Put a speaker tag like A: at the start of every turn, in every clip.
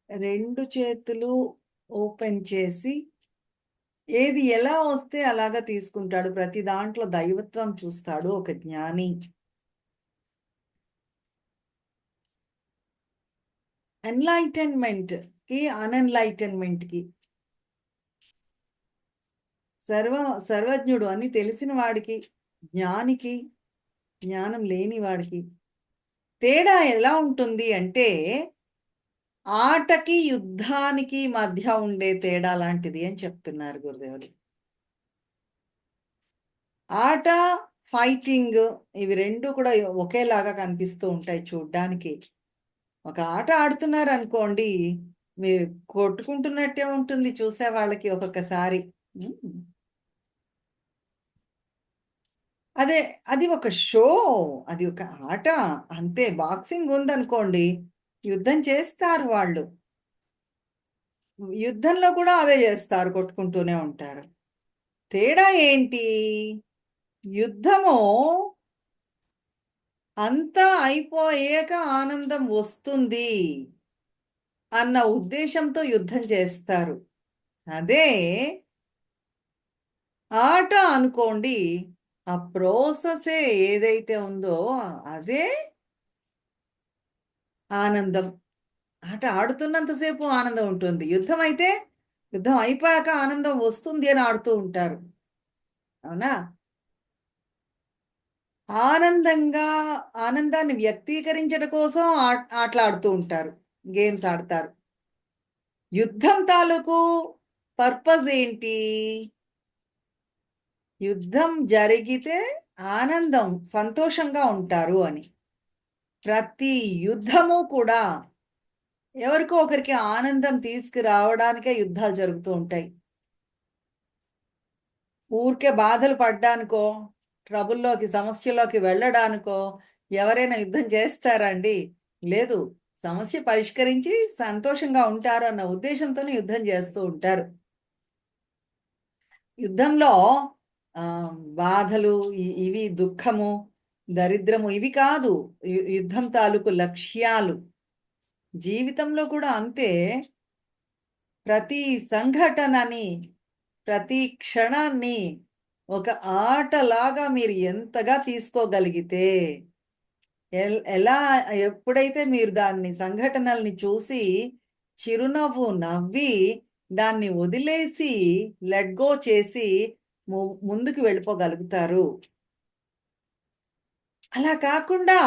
A: రెండు చేతులు ఓపెన్ చేసి ఏది ఎలా వస్తే అలాగా తీసుకుంటాడు. ప్రతి దాంట్లో దైవత్వం చూస్తాడు ఒక జ్ఞాని. ఎన్లైటన్మెంట్ కి అన్ఎన్లైటన్మెంట్ కి సర్వ సర్వజ్ఞుడు అని తెలిసిన వాడికి, జ్ఞానికి, జ్ఞానం లేని వాడికి తేడా ఎలా ఉంటుంది అంటే ఆటకి యుద్ధానికి మధ్య ఉండే తేడా లాంటిది అని చెప్తున్నారు గురుదేవులు. ఆట, ఫైటింగ్ ఇవి రెండు కూడా ఒకేలాగా కనిపిస్తూ ఉంటాయి చూడ్డానికి. ఒక ఆట ఆడుతున్నారు అనుకోండి, మీరు కొట్టుకుంటున్నట్టే ఉంటుంది చూసే వాళ్ళకి ఒక్కొక్కసారి. అదే అది ఒక షో, అది ఒక ఆట అంతే. బాక్సింగ్ ఉందనుకోండి, యుద్ధం చేస్తారు వాళ్ళు. యుద్ధంలో కూడా అదే చేస్తారు, కొట్టుకుంటూనే ఉంటారు. తేడా ఏంటి? యుద్ధము అంతా అయిపోయాక ఆనందం వస్తుంది అన్న ఉద్దేశంతో యుద్ధం చేస్తారు. అదే ఆట అనుకోండి, ఆ ప్రోసెసే ఏదైతే ఉందో అదే ఆనందం. ఆట ఆడుతున్నంతసేపు ఆనందం ఉంటుంది. యుద్ధం అయితే యుద్ధం అయిపోయాక ఆనందం వస్తుంది అని ఆడుతూ ఉంటారు. అవునా? ఆనందంగా ఆనందాన్ని వ్యక్తీకరించడం కోసం ఆటలాడుతూ ఉంటారు, గేమ్స్ ఆడతారు. యుద్ధం తాలూకు పర్పస్ ఏంటి? యుద్ధం జరిగితే ఆనందం, సంతోషంగా ఉంటారు అని. ప్రతి యుద్ధము కూడా ఎవరికో ఒకరికి ఆనందం తీసుకురావడానికే యుద్ధాలు జరుగుతూ ఉంటాయి. ఊరికే బాధలు పడ్డానికో, ట్రబుల్లోకి, సమస్యలోకి వెళ్ళడానికో ఎవరైనా యుద్ధం చేస్తారండి? లేదు. సమస్య పరిష్కరించి సంతోషంగా ఉంటారు అన్న ఉద్దేశంతోనే యుద్ధం చేస్తూ ఉంటారు. యుద్ధంలో బాధలు, ఇవి దుఃఖము, దరిద్రము ఇవి కాదు యుద్ధం తాలూకు లక్ష్యాలు. జీవితంలో కూడా అంతే. ప్రతి సంఘటనని, ప్రతి క్షణాన్ని ఒక ఆటలాగా మీరు ఎంతగా తీసుకోగలిగితే, ఎలా ఎప్పుడైతే మీరు దాన్ని సంఘటనల్ని చూసి చిరునవ్వు నవ్వి దాన్ని వదిలేసి లెట్ గో చేసి ముందుకు వెళ్ళిపోగలుగుతారు. అలా కాకుండా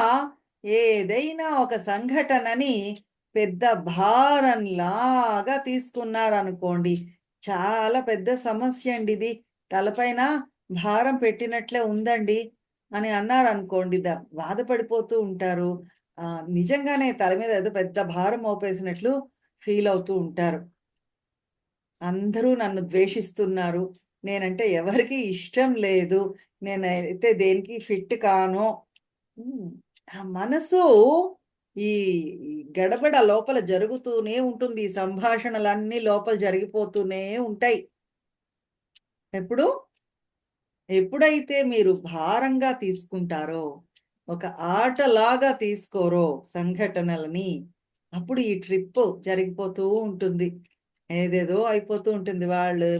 A: ఏదైనా ఒక సంఘటనని పెద్ద భారంలాగా తీసుకున్నారనుకోండి, చాలా పెద్ద సమస్య అండి ఇది, తలపైన భారం పెట్టినట్లే ఉందండి అని అన్నారనుకోండి, బాధపడిపోతూ ఉంటారు. నిజంగానే తల మీద ఏదో పెద్ద భారం మోపేసినట్లు ఫీల్ అవుతూ ఉంటారు. అందరూ నన్ను ద్వేషిస్తున్నారు, నేనంటే ఎవరికీ ఇష్టం లేదు, నేనైతే దేనికి ఫిట్ కాను. ఆ మనసు ఈ గడబడ లోపల జరుగుతూనే ఉంటుంది. ఈ సంభాషణలన్నీ లోపల జరిగిపోతూనే ఉంటాయి. ఎప్పుడు ఎప్పుడైతే మీరు భారంగా తీసుకుంటారో, ఒక ఆటలాగా తీసుకోరో సంఘటనలని, అప్పుడు ఈ ట్రిప్ జరిగిపోతూ ఉంటుంది. ఏదేదో అయిపోతూ ఉంటుంది.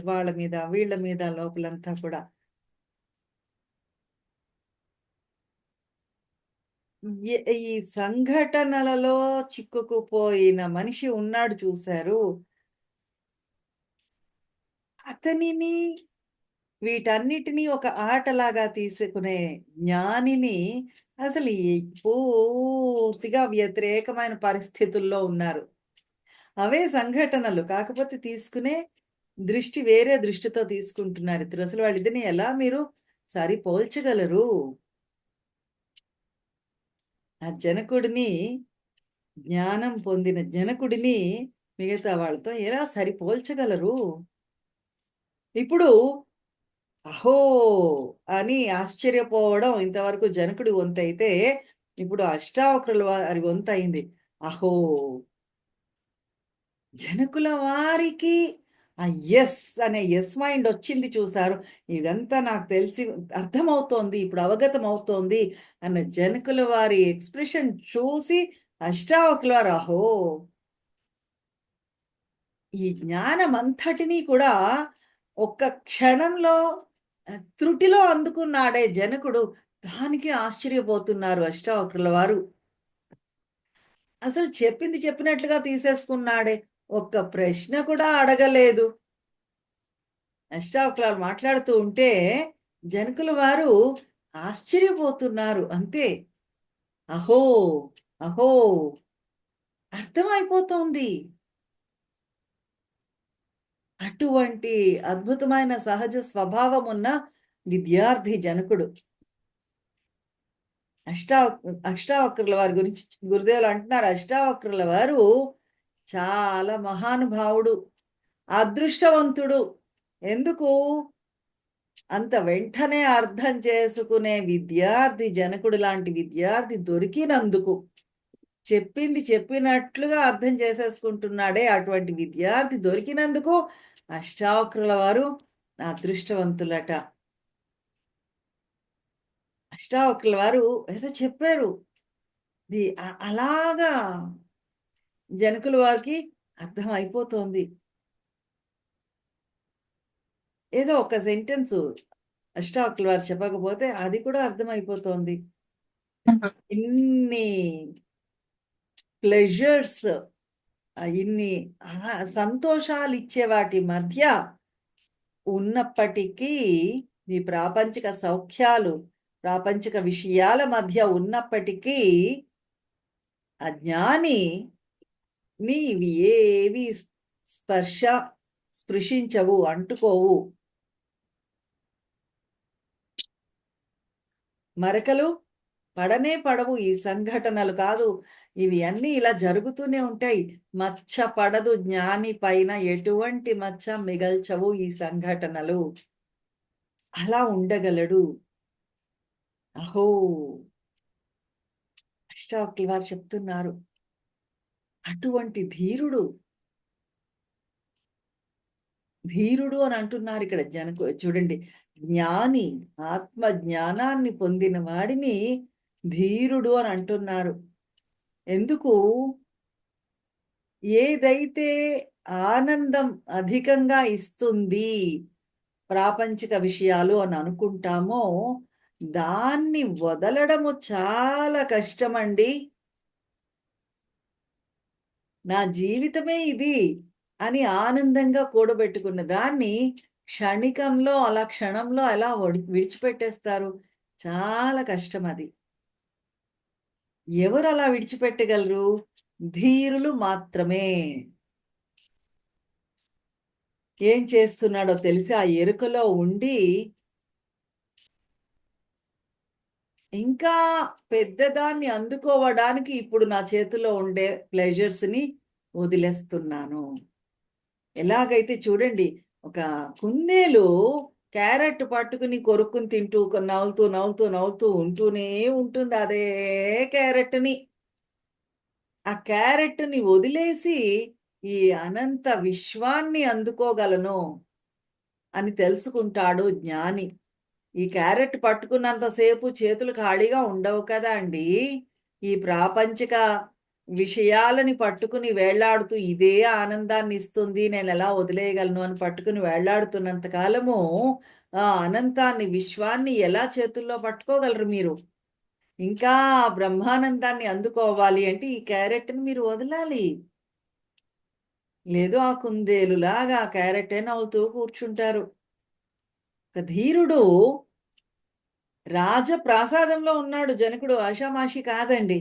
A: వాళ్ళ మీద, వీళ్ళ మీద లోపలంతా కూడా. ఈ సంఘటనలలో చిక్కుకుపోయిన మనిషి ఉన్నాడు చూసారు, అతనిని వీటన్నిటిని ఒక ఆటలాగా తీసుకునే జ్ఞానిని అసలు పూర్తిగా వ్యతిరేకమైన పరిస్థితుల్లో ఉన్నారు. అవే సంఘటనలు కాకపోతే తీసుకునే దృష్టి వేరే దృష్టితో తీసుకుంటున్నారు ఇద్దరు. అసలు వాళ్ళిద్దరిని ఎలా మీరు సరిపోల్చగలరు? ఆ జనకుడిని, జ్ఞానం పొందిన జనకుడిని మిగతా వాళ్ళతో ఎలా సరిపోల్చగలరు? ఇప్పుడు అహో! అని ఆశ్చర్యపోవడం ఇంతవరకు జనకుడి వంతైతే, ఇప్పుడు అష్టావక్రుల వారి వంతయింది. అహో! జనకుల వారికి ఆ యెస్ అనే యెస్ మైండ్ వచ్చింది చూసారు. ఇదంతా నాకు తెలిసి అర్థమవుతోంది, ఇప్పుడు అవగతమవుతోంది అన్న జనకుల వారి ఎక్స్‌ప్రెషన్ చూసి అష్టావకుల వారు అహో! ఈ జ్ఞానమంతటినీ కూడా ఒక్క క్షణంలో త్రుటిలో అందుకున్నాడే జనకుడు. దానికి ఆశ్చర్యపోతున్నారు అష్టావక్రుల వారు. అసలు చెప్పింది చెప్పినట్లుగా తీసేసుకున్నాడే. ఒక్క ప్రశ్న కూడా అడగలేదు. అష్టావక్రాలు మాట్లాడుతూ ఉంటే జనకుల వారు ఆశ్చర్యపోతున్నారు అంతే. అహో! అహో! అర్థమైపోతోంది. అటువంటి అద్భుతమైన సహజ స్వభావమున్న విద్యార్థి జనకుడు. అష్టావక్రుల వారి గురించి గురుదేవులు అంటున్నారు, అష్టావక్రుల వారు చాలా మహానుభావుడు, అదృష్టవంతుడు. ఎందుకు? అంత వెంటనే అర్థం చేసుకునే విద్యార్థి, జనకుడు లాంటి విద్యార్థి దొరికినందుకు. చెప్పింది చెప్పినట్లుగా అర్థం చేసేసుకుంటున్నాడే, అటువంటి విద్యార్థి దొరికినందుకు అష్టావక్రుల వారు అదృష్టవంతులట. అష్టావక్రుల వారు ఏదో చెప్పారు. అలాగా జనకుల వారికి అర్థం అయిపోతోంది. ఏదో ఒక సెంటెన్సు అష్టావక్రుల వారు చెప్పకపోతే అది కూడా అర్థమైపోతోంది. ఇన్ని ప్లెజర్స్, ఇన్ని సంతోషాలిచ్చే వాటి మధ్య ఉన్నప్పటికీ, ఈ ప్రాపంచిక సౌఖ్యాలు, ప్రాపంచిక విషయాల మధ్య ఉన్నప్పటికీ, అజ్ఞాని నీవి ఏవి స్పృశించవు, అంటుకోవు. మరకలు పడనే పడవు. ఈ సంఘటనలు కాదు, ఇవి అన్నీ ఇలా జరుగుతూనే ఉంటాయి. మచ్చ పడదు జ్ఞాని పైన, ఎటువంటి మచ్చ మిగల్చవు ఈ సంఘటనలు. అలా ఉండగలడు. అహో! అష్టావక్రుల వారు చెప్తున్నారు, అటువంటి ధీరుడు. ధీరుడు అని అంటున్నారు ఇక్కడ చూడండి, జ్ఞాని, ఆత్మ జ్ఞానాన్ని పొందిన వాడిని ధీరుడు అని అంటున్నారు. ఎందుకు? ఏదైతే ఆనందం అధికంగా ఇస్తుంది ప్రాపంచిక విషయాలు అని అనుకుంటామో, దాన్ని వదలడము చాలా కష్టమండి. నా జీవితమే ఇది అని ఆనందంగా కూడబెట్టుకున్న దాన్ని క్షణికంలో, అలా క్షణంలో అలా విడిచిపెట్టేస్తారు. చాలా కష్టం అది. ఎవరు అలా విడిచిపెట్టగలరు? ధీరులు మాత్రమే. ఏం చేస్తున్నాడో తెలిసి ఆ ఎరుకలో ఉండి, ఇంకా పెద్దదాన్ని అందుకోవడానికి ఇప్పుడు నా చేతిలో ఉండే ప్లెజర్స్‌ని వదిలేస్తున్నాను. ఎలాగైతే చూడండి, ఒక కుందేలు క్యారెట్ పట్టుకుని కొరుక్కుని తింటూ నవ్వుతూ, నవ్వుతూ, నవ్వుతూ ఉంటూనే ఉంటుంది అదే క్యారెట్‌ని. ఆ క్యారెట్‌ని వదిలేసి ఈ అనంత విశ్వాన్ని అందుకోగలను అని తెలుసుకుంటాడు జ్ఞాని. ఈ క్యారెట్ పట్టుకున్నంత సేపు చేతులు ఖాళీగా ఉండవు కదా అండి. ఈ ప్రాపంచిక విషయాలని పట్టుకుని వేళ్లాడుతూ ఇదే ఆనందాన్ని ఇస్తుంది, నేను ఎలా వదిలేయగలను అని పట్టుకుని వేళ్లాడుతున్నంత కాలము ఆ అనంతాన్ని, విశ్వాన్ని ఎలా చేతుల్లో పట్టుకోగలరు మీరు? ఇంకా బ్రహ్మానందాన్ని అందుకోవాలి అంటే ఈ క్యారెట్‌ని మీరు వదలాలి. లేదు ఆ కుందేలులాగా ఆ క్యారెటే నవ్వుతూ కూర్చుంటారు. ఒక ధీరుడు రాజప్రాసాదంలో ఉన్నాడు జనకుడు, ఆషామాషీ కాదండి.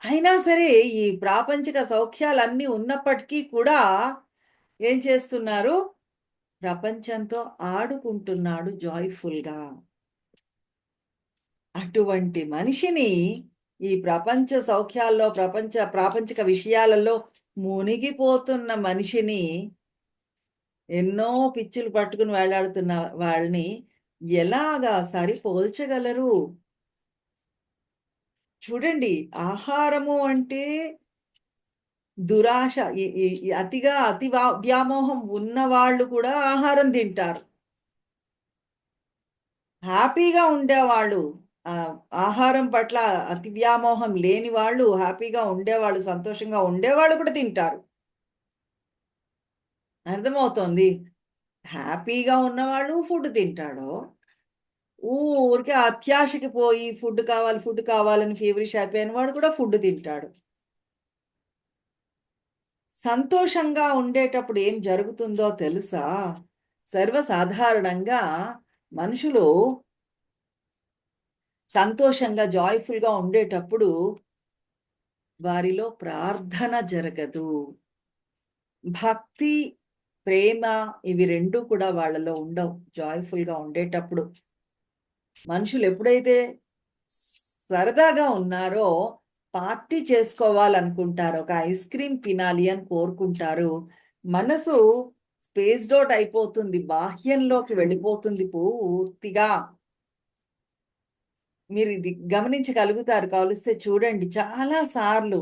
A: అయినా సరే ఈ ప్రాపంచిక సౌఖ్యాలన్నీ ఉన్నప్పటికీ కూడా ఏం చేస్తున్నారు? ప్రపంచంతో ఆడుకుంటున్నాడు జాయ్‌ఫుల్‌గా. అటువంటి మనిషిని, ఈ ప్రపంచ సౌఖ్యాల్లో, ప్రాపంచిక విషయాలలో మునిగిపోతున్న మనిషిని, ఎన్నో పిచ్చులు పట్టుకుని వేలాడుతున్న వాళ్ళని ఎలాగా సరిపోల్చగలరు? చూడండి, ఆహారము అంటే దురాశ, అతిగా వ్యామోహం ఉన్నవాళ్ళు కూడా ఆహారం తింటారు. హ్యాపీగా ఉండేవాళ్ళు, ఆహారం పట్ల అతి వ్యామోహం లేని వాళ్ళు, హ్యాపీగా ఉండేవాళ్ళు, సంతోషంగా ఉండేవాళ్ళు కూడా తింటారు. అర్థమవుతోంది. హ్యాపీగా ఉన్నవాడు ఫుడ్ తింటాడు. ఊరికే అత్యాశకి పోయి ఫుడ్ కావాలని ఫీవరిష్ అయిపోయిన వాడు కూడా ఫుడ్ తింటాడు. సంతోషంగా ఉండేటప్పుడు ఏం జరుగుతుందో తెలుసా? సర్వసాధారణంగా మనుషులు సంతోషంగా, జాయ్‌ఫుల్‌గా ఉండేటప్పుడు వారిలో ప్రార్థన జరగదు. భక్తి, ప్రేమ ఇవి 2 కూడా వాళ్ళలో ఉండవు. జాయ్‌ఫుల్‌గా ఉండేటప్పుడు. మనుషులు ఎప్పుడైతే సరదాగా ఉన్నారో, పార్టీ చేసుకోవాలనుకుంటారు. ఒక ఐస్ క్రీమ్ తినాలి అని కోరుకుంటారు. మనసు స్పేస్డ్ ఔట్ అయిపోతుంది. బాహ్యంలోకి వెళ్ళిపోతుంది పూర్తిగా. మీరిది గమనించగలుగుతారు కావలిస్తే చూడండి. చాలా సార్లు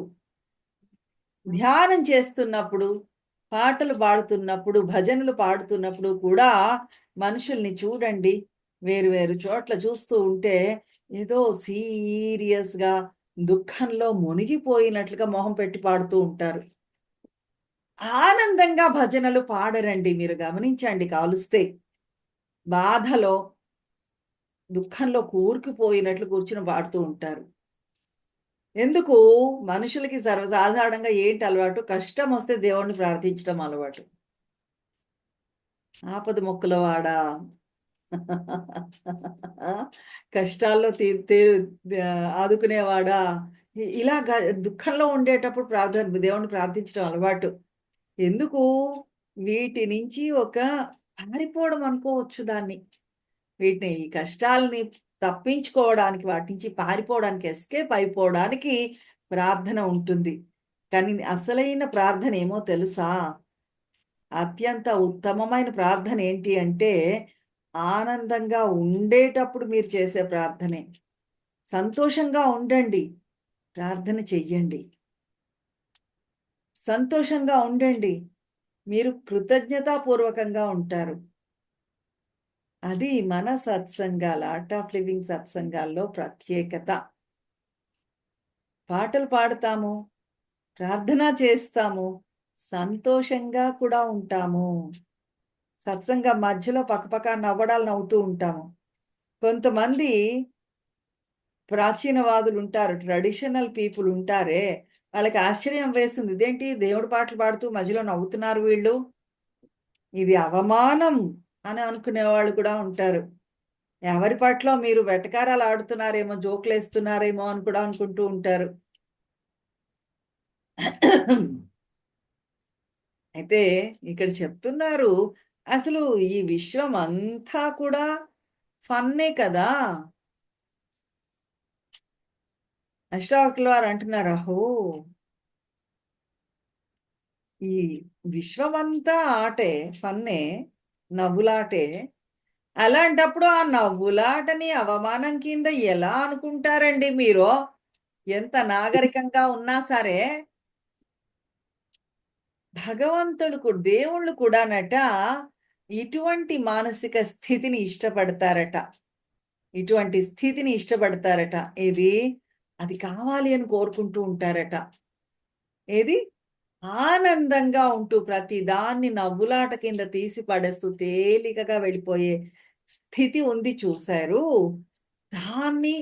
A: ధ్యానం చేస్తున్నప్పుడు, పాటలు పాడుతున్నప్పుడు, భజనలు పాడుతున్నప్పుడు కూడా మనుషుల్ని చూడండి. వేరు వేరు చోట్ల చూస్తూ ఉంటే ఏదో సీరియస్‌గా దుఃఖంలో మునిగిపోయినట్లుగా మొహం పెట్టి పాడుతూ ఉంటారు. ఆనందంగా భజనలు పాడరండి మీరు గమనించండి కాలుస్తే. బాధలో, దుఃఖంలో కూరుకుపోయినట్లు కూర్చొని పాడుతూ ఉంటారు. ఎందుకు మనుషులకి సర్వసాధారణంగా ఏంటి అలవాటు? కష్టమొస్తే దేవుడిని ప్రార్థించడం అలవాటు. ఆపద మొక్కుల వాడా కష్టాల్లో తీ తీ ఆదుకునేవాడా ఇలా దుఃఖంలో ఉండేటప్పుడు దేవుడిని ప్రార్థించడం అలవాటు. ఎందుకు? వీటి నుంచి ఒక పారిపోవడం అనుకోవచ్చు దాన్ని. వీటిని ఈ కష్టాల్ని తప్పించుకోవడానికి, వాటి నుంచి పారిపోవడానికి, ఎస్కేప్ అయిపోవడానికి ప్రార్థన ఉంటుంది. కానీ అసలైన ప్రార్థన ఏమో తెలుసా? అత్యంత ఉత్తమమైన ప్రార్థన ఏంటి అంటే, ఆనందంగా ఉండేటప్పుడు మీరు చేసే ప్రార్థనే. సంతోషంగా ఉండండి. ప్రార్థన చెయ్యండి. సంతోషంగా ఉండండి. మీరు కృతజ్ఞతాపూర్వకంగా ఉంటారు. అది మన సత్సంగాల, ఆర్ట్ ఆఫ్ లివింగ్ సత్సంగాల్లో ప్రత్యేకత. పాటలు పాడతాము, ప్రార్థన చేస్తాము, సంతోషంగా కూడా ఉంటాము. సత్సంగం మధ్యలో పకపక నవ్వడాలు నవ్వుతూ ఉంటాము. కొంతమంది ప్రాచీనవాదులుంటారు. ట్రెడిషనల్ పీపుల్ ఉంటారే, వాళ్ళకి ఆశ్చర్యం వేస్తుంది. ఇదేంటి దేవుడి పాటలు పాడుతూ మధ్యలో నవ్వుతున్నారు వీళ్ళు. ఇది అవమానం అని అనుకునేవాళ్ళు కూడా ఉంటారు. ఎవరి పట్లో మీరు వెటకారాలు ఆడుతున్నారేమో, జోకులేస్తున్నారేమో అని కూడా అనుకుంటూ ఉంటారు. అయితే ఇక్కడ చెప్తున్నారు, అసలు ఈ విశ్వం అంతా కూడా ఫన్నే కదా! అష్టావకుల వారు అంటున్నారు, అహో! ఈ విశ్వమంతా ఆటే, ఫన్నే, నవ్వులాటే. అలాంటప్పుడు ఆ నవ్వులాటని అవమానం కింద ఎలా అనుకుంటారండి మీరు? ఎంత నాగరికంగా ఉన్నా సరే, దేవుళ్ళు కూడానట ఇటువంటి మానసిక స్థితిని ఇష్టపడతారట. ఇటువంటి స్థితిని ఇష్టపడతారట. ఏది? అది కావాలి అని కోరుకుంటూ ఉంటారట. ఏది? ఆనందంగా ఉంటూ ప్రతి దాన్ని నవ్వులాట కింద తీసి పడేస్తూ తేలికగా వెళ్ళిపోయే స్థితి ఉంది చూసారు. దాన్ని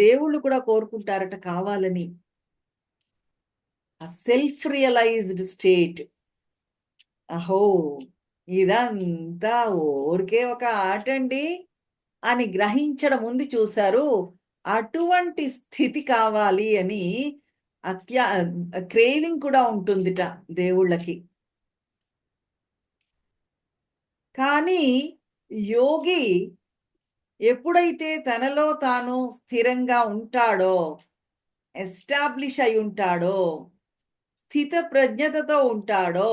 A: దేవుళ్ళు కూడా కోరుకుంటారట కావాలని. ఆ సెల్ఫ్ రియలైజ్డ్ స్టేట్. అహో! ఇదంతా ఊరికే ఒక ఆటండి అని గ్రహించడం ఉంది చూసారు. అటువంటి స్థితి కావాలి అని అత్యా క్రేవింగ్ కూడా ఉంటుందిట దేవుళ్ళకి. కానీ యోగి ఎప్పుడైతే తనలో తాను స్థిరంగా ఉంటాడో, ఎస్టాబ్లిష్ అయి ఉంటాడో, స్థిత ప్రజ్ఞతతో ఉంటాడో,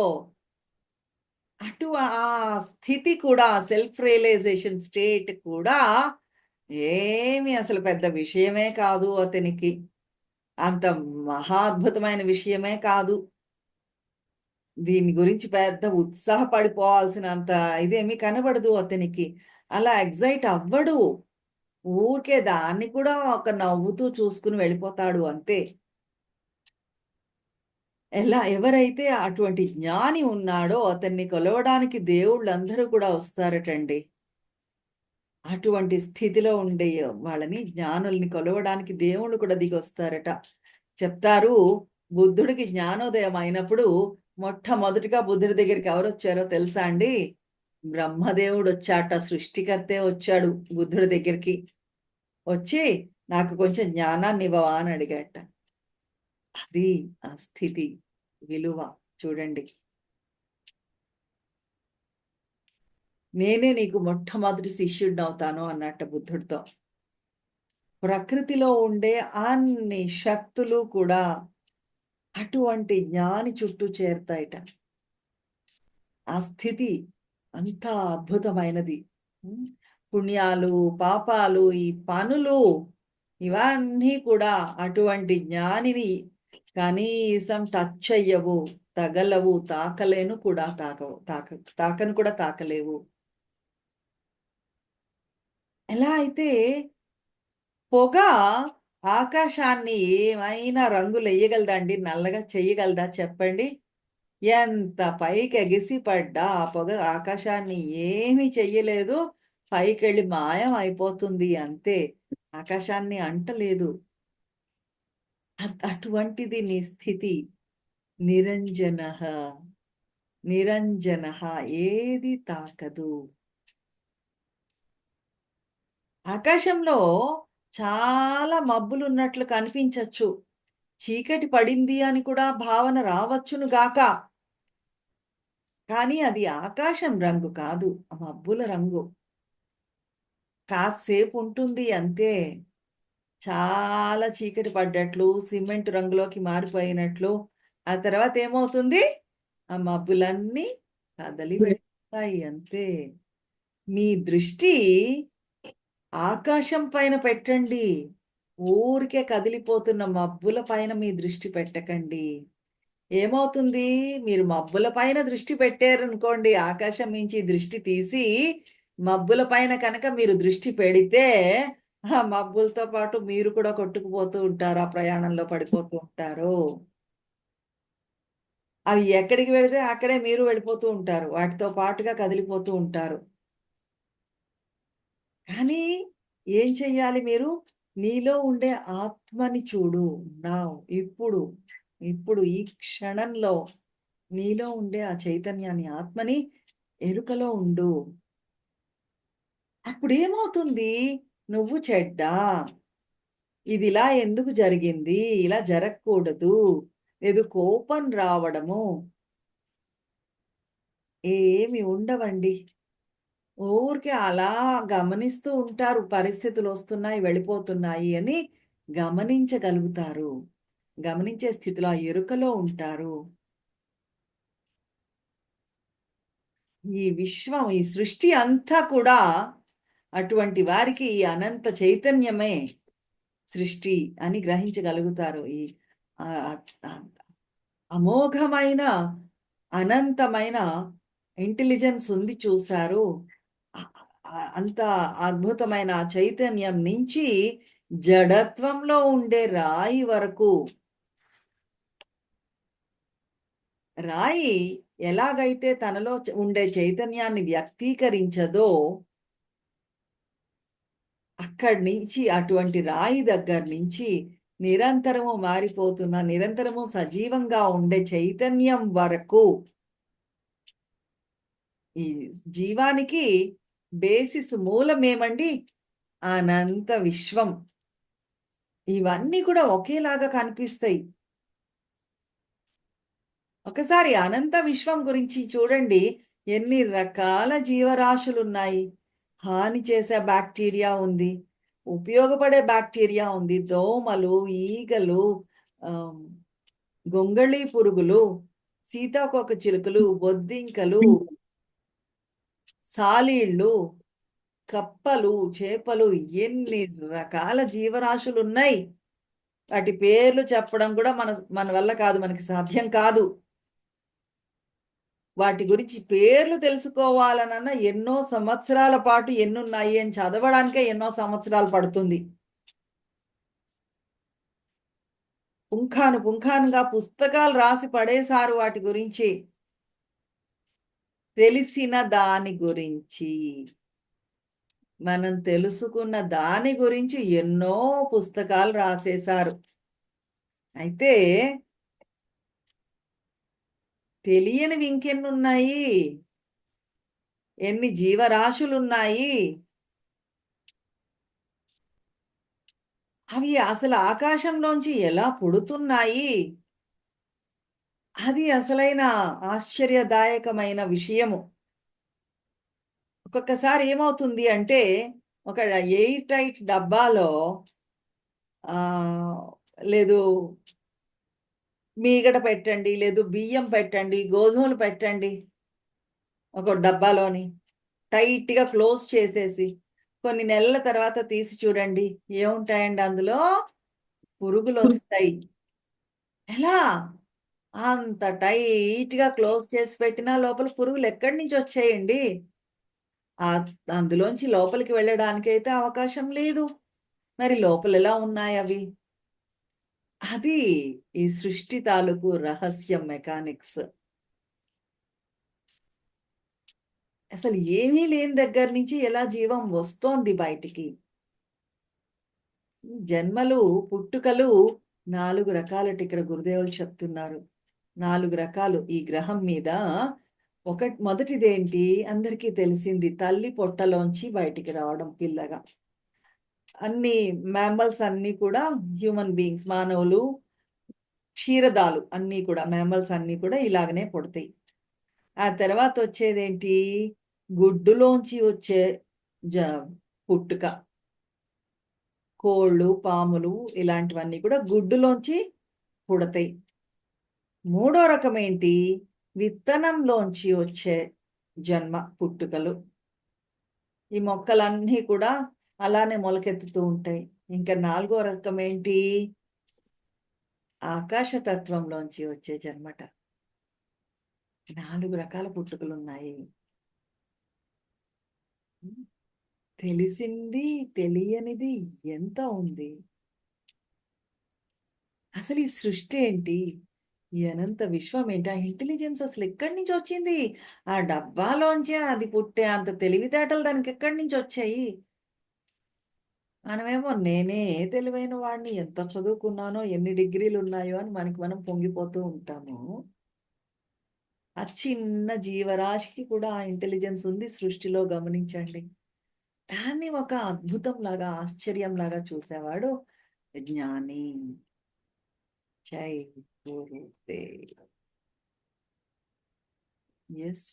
A: ఆ స్థితి కూడా సెల్ఫ్ రియలైజేషన్ స్టేట్ కూడా ఏమి అసలు పెద్ద విషయమే కాదు అతనికి. అంత మహా అద్భుతమైన విషయమే కాదు. దీని గురించి పెద్ద ఉత్సాహపడిపోవాల్సినంత ఇదేమీ కనబడదు అతనికి. అలా ఎక్సైట్ అవ్వడు. ఊరికే దాన్ని కూడా ఒక నవ్వుతూ చూసుకొని వెళ్ళిపోతాడు అంతే. ఎవరైతే అటువంటి జ్ఞాని ఉన్నాడో అతన్ని కొలవడానికి దేవుళ్ళందరూ కూడా వస్తారటండి. అటువంటి స్థితిలో ఉండే వాళ్ళని జ్ఞానుల్ని కొలవడానికి దేవుళ్ళు కూడా దిగొస్తారట. చెప్తారు, బుద్ధుడికి జ్ఞానోదయం అయినప్పుడు మొట్టమొదటిగా బుద్ధుడి దగ్గరికి ఎవరొచ్చారో తెలుసా అండి? బ్రహ్మదేవుడొచ్చాట. సృష్టికర్తే వచ్చాడు బుద్ధుడి దగ్గరికి. వచ్చి నాకు కొంచెం జ్ఞానాన్నివ్వవా అని అడిగాట. అది ఆ స్థితి విలువ చూడండి. నేనే నీకు మొట్టమొదటి శిష్యుడినవుతాను అన్నట్ట బుద్ధుడితో. ప్రకృతిలో ఉండే అన్ని శక్తులు కూడా అటువంటి జ్ఞాని చుట్టూ చేరతాయట. ఆ స్థితి అంత అద్భుతమైనది. పుణ్యాలు, పాపాలు, ఈ పనులు ఇవన్నీ కూడా అటువంటి జ్ఞానిని కనీసం టచ్ చెయ్యవు, తగలవు, తాకలేను కూడా తాకను కూడా తాకలేవు. ఎలా అయితే పొగ ఆకాశాన్ని ఏమైనా రంగులెయ్యగలదా అండి? నల్లగా చెయ్యగలదా చెప్పండి? ఎంత పైకి ఎగిసి పడ్డా ఆ పొగ ఆకాశాన్ని ఏమీ చెయ్యలేదు. పైకెళ్ళి మాయం అయిపోతుంది అంతే. ఆకాశాన్ని అంటలేదు. అటువంటిది నీ స్థితి. నిరంజనః, నిరంజనః ఏది తాకదు. ఆకాశంలో చాలా మబ్బులున్నట్లు కనిపించచ్చు. చీకటి పడింది అని కూడా భావన రావచ్చును గాక. కానీ అది ఆకాశం రంగు కాదు. ఆ మబ్బుల రంగు. కాసేపు ఉంటుంది అంతే. చాలా చీకటి పడ్డట్లు, సిమెంట్ రంగులోకి మారిపోయినట్లు. ఆ తర్వాత ఏమవుతుంది? ఆ మబ్బులన్నీ కదలి వెళ్ళిపోతాయి అంతే. మీ దృష్టి ఆకాశం పైన పెట్టండి. ఊరికే కదిలిపోతున్న మబ్బుల పైన మీ దృష్టి పెట్టకండి. ఏమవుతుంది? మీరు మబ్బుల పైన దృష్టి పెట్టారనుకోండి, ఆకాశం నుంచి దృష్టి తీసి మబ్బుల పైన కనుక మీరు దృష్టి పెడితే, ఆ మబ్బులతో పాటు మీరు కూడా కొట్టుకుపోతూ ఉంటారు. ఆ ప్రయాణంలో పడిపోతూ ఉంటారు. అవి ఎక్కడికి వెళితే అక్కడే మీరు వెళ్ళిపోతూ ఉంటారు. వాటితో పాటుగా కదిలిపోతూ ఉంటారు. కానీ ఏం చెయ్యాలి మీరు? నీలో ఉండే ఆత్మని చూడు. నౌ ఇప్పుడు, ఇప్పుడు ఈ క్షణంలో నీలో ఉండే ఆ చైతన్యాన్ని, ఆత్మని ఎరుకలో ఉండు. అప్పుడేమవుతుంది? నువ్వు చెడ్డా. ఇదిలా ఎందుకు జరిగింది? ఇలా జరగకూడదు. లేదు కోపం రావడము ఏమి ఉండవండి. ఊరికే అలా గమనిస్తూ ఉంటారు. పరిస్థితులొస్తున్నాయి, వెళ్ళిపోతున్నాయి అని గమనించగలుగుతారు. గమనించే స్థితిలో ఆ ఎరుకలో ఉంటారు. ఈ విశ్వం, ఈ సృష్టి అంతా కూడా అటువంటి వారికి ఈ అనంత చైతన్యమే సృష్టి అని గ్రహించగలుగుతారు. ఈ ఆహ్, ఆహ్, అమోఘమైన, అనంతమైన ఇంటెలిజెన్స్ ఉంది చూసారు. అ అంత అద్భుతమైన ఆ చైతన్యం నుంచి జడత్వంలో ఉండే రాయి వరకు, రాయి ఎలాగైతే తనలో ఉండే చైతన్యాన్ని వ్యక్తీకరించదో, అక్కడి నుంచి అటువంటి రాయి దగ్గర నుంచి నిరంతరము మారిపోతున్న, నిరంతరము సజీవంగా ఉండే చైతన్యం వరకు ఈ జీవానికి బేసిస్ మూలమేమండి? అనంత విశ్వం. ఇవన్నీ కూడా ఒకేలాగా కనిపిస్తాయి. ఒకసారి అనంత విశ్వం గురించి చూడండి. ఎన్ని రకాల జీవరాశులున్నాయి. హాని చేసే బాక్టీరియా ఉంది. ఉపయోగపడే బాక్టీరియా ఉంది. దోమలు, ఈగలు, ఆహ్, గొంగళి పురుగులు, సీతాకోకచిలుకలు, బొద్దింకలు, సాలీళ్ళు, కప్పలు, చేపలు ఎన్ని రకాల జీవరాశులున్నాయి. వాటి పేర్లు చెప్పడం కూడా మన వల్ల కాదు. మనకి సాధ్యం కాదు. వాటి గురించి పేర్లు తెలుసుకోవాలనన్నా ఎన్నో సంవత్సరాల పాటు ఎన్నున్నాయి అని చదవడానికే ఎన్నో సంవత్సరాలు పడుతుంది. పుంఖాను పుంఖానుగా పుస్తకాలు రాసి పడేశారు వాటి గురించి. తెలిసిన దాని గురించి, మనం తెలుసుకున్న దాని గురించి ఎన్నో పుస్తకాలు రాసేశారు. అయితే తెలియనివి ఇంకెన్నున్నాయి? ఎన్ని జీవరాశులున్నాయి? అవి అసలు ఆకాశంలోంచి ఎలా పుడుతున్నాయి? అది అసలైన ఆశ్చర్యదాయకమైన విషయము. ఒక్కొక్కసారి ఏమవుతుంది అంటే, ఒక ఎయిర్ టైట్ డబ్బాలో ఆహ్, లేదు మీగడ పెట్టండి, లేదు బియ్యం పెట్టండి, గోధుమలు పెట్టండి ఒక డబ్బాలోని. టైట్‌గా క్లోజ్ చేసేసి, కొన్ని నెలల తర్వాత తీసి చూడండి. ఏముంటాయండి అందులో? పురుగులొస్తాయి. ఎలా? అంత టైట్‌గా క్లోజ్ చేసి పెట్టినా లోపల పురుగులెక్కడి నుంచొచ్చాయండి? అందులోంచి లోపలికి వెళ్ళడానికైతే అవకాశం లేదు. మరి లోపలెలా ఉన్నాయవి? అది ఈ సృష్టి తాలూకు రహస్యం మెకానిక్స్. అసలు ఏమీ లేని దగ్గర నుంచి ఎలా జీవం వస్తోంది బయటికి. జన్మలు, పుట్టుకలు 4 రకాలట ఇక్కడ గురుదేవులు చెప్తున్నారు. 4 రకాలు ఈ గ్రహం మీద. మొదటిదేంటి అందరికీ తెలిసింది తల్లి పొట్టలోంచి బయటికి రావడం పిల్లగా. అన్ని మ్యామ్మల్స్ అన్నీ కూడా హ్యూమన్ బీయింగ్స్ మానవులు, క్షీరదాలు అన్నీ కూడా మ్యామ్మల్స్ అన్నీ కూడా ఇలాగనే పుడతాయి. ఆ తర్వాతొచ్చేదేంటి? గుడ్డులోంచి వచ్చే జ పుట్టుక. కోళ్ళు, పాములు ఇలాంటివన్నీ కూడా గుడ్డులోంచి పుడతాయి. మూడో రకమేంటి? విత్తనంలోంచి వచ్చే జన్మ పుట్టుకలు. ఈ మొక్కలన్నీ కూడా అలానే మొలకెత్తుతూ ఉంటాయి. ఇంకా నాలుగో రకమేంటి? ఆకాశతత్వంలోంచి వచ్చే జన్మట. 4 రకాల పుట్టుకలున్నాయి. హ్మ్. తెలిసింది, తెలియనిది ఎంత ఉంది. అసలు ఈ సృష్టి ఏంటి? ఈ అనంత విశ్వం ఏంటి? ఆ ఇంటెలిజెన్స్ అసలెక్కడి నుంచొచ్చింది? ఆ డబ్బాలోంచే అది పుట్టే అంత తెలివితేటలు దానికెక్కడి నుంచొచ్చాయి? మనమేమో నేనే తెలివైన వాడిని, ఎంత చదువుకున్నానో, ఎన్ని డిగ్రీలున్నాయో అని మనకి మనం పొంగిపోతూ ఉంటాము. ఆ చిన్న జీవరాశికి కూడా ఆ ఇంటెలిజెన్స్ ఉంది సృష్టిలో గమనించండి. దాన్ని ఒక అద్భుతంలాగా, ఆశ్చర్యంలాగా చూసేవాడు జ్ఞాని. జై గురుదేవ్. యెస్.